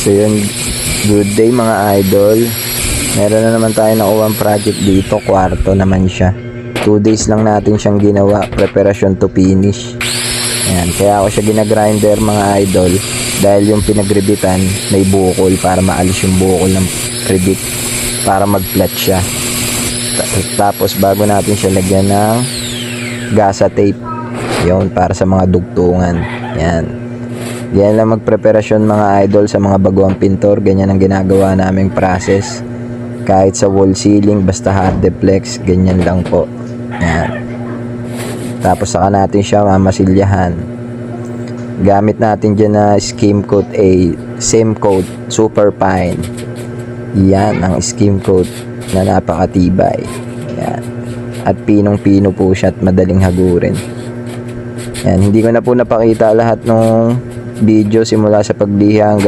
So yun, good day mga idol. Meron na naman tayo nakuha project dito, kwarto naman siya. 2 days lang natin siyang ginawa, preparation to finish. Ayan, kaya ako siya ginagrinder mga idol dahil yung pinagribitan may bukol para maalis yung bukol ng ribit para mag-flat siya. Tapos bago natin siya lagyan ng gasa tape, yun, para sa mga dugtungan. Yan. Yan lang magpreparasyon mga idol sa mga baguang pintor. Ganyan ang ginagawa naming process. Kahit sa wall ceiling, basta hard deflex, ganyan lang po. Yan. Tapos saka natin siya mamasilyahan. Gamit natin dyan na skim coat same coat, super fine. Yan ang skim coat na napakatibay. Yan. At pinong-pino po siya at madaling hagurin. Yan, hindi ko na po napakita lahat ng video simula sa pagliha hanggang